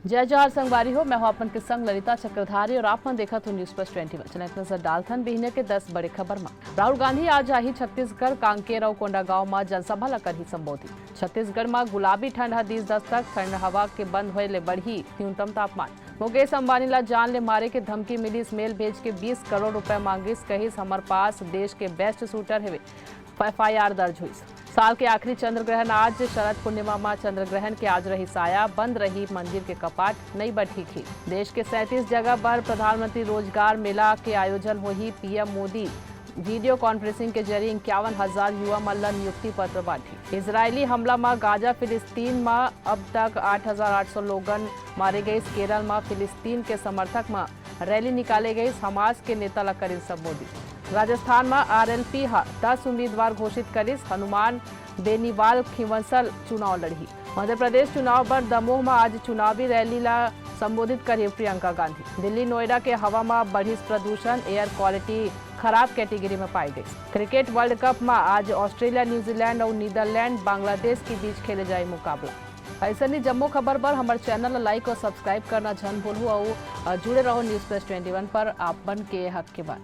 जय जवाहर संगवारी हो। मैं हूं अपन के संग ललिता चक्रधारी और आप मन देखा तो न्यूज प्लस 21। चले नजर डालथन बिहने के 10 बड़े खबर में। राहुल गांधी आज आही छत्तीसगढ़ कांकेर और कोंडागांव में जनसभा ला करही संबोधित। छत्तीसगढ़ में गुलाबी ठंड दिस दस्तक, ठंड हवा के बंद होए ले बढ़ी न्यूनतम तापमान। मुकेश अंबानी ला जान ले मारे के धमकी मिलिस, मेल भेज के 20 करोड़ रुपए मांगिस, कहिस हमर पास देश के बेस्ट शूटर हेवे। FIR दर्ज हुई। साल के आखिरी चंद्र ग्रहण आज, शरद पूर्णिमा में चंद्र ग्रहण के आज रही साया, बंद रही मंदिर के कपाट, नई बढ़ी थी। देश के 37 जगह पर प्रधानमंत्री रोजगार मेला के आयोजन हुई। PM मोदी वीडियो कॉन्फ्रेंसिंग के जरिए 51,000 युवा मल्ल नियुक्ति पत्र बांटी। इजरायली हमला में गाजा फिलिस्तीन में अब तक 8,800 लोगन मारे गए। केरल में फिलिस्तीन के समर्थक में रैली निकाले गई। हमास के नेता ला करी संबोधित। राजस्थान में RLP 10 उम्मीदवार घोषित करिस। हनुमान बेनीवाल खिवंसल चुनाव लड़ी। मध्य प्रदेश चुनाव पर दमोह में आज चुनावी रैली ला संबोधित करी प्रियंका गांधी। दिल्ली नोएडा के हवा में बढ़ी प्रदूषण, एयर क्वालिटी खराब कैटेगरी में पाई गई। क्रिकेट वर्ल्ड कप में आज ऑस्ट्रेलिया, न्यूजीलैंड और नीदरलैंड बांग्लादेश के बीच खेले जाए मुकाबला। ऐसा नहीं जम्मू खबर पर हमारे चैनल लाइक और सब्सक्राइब करना झन भूलू और जुड़े रहो न्यूज प्लस 21 पर। आप बन के हक के बात।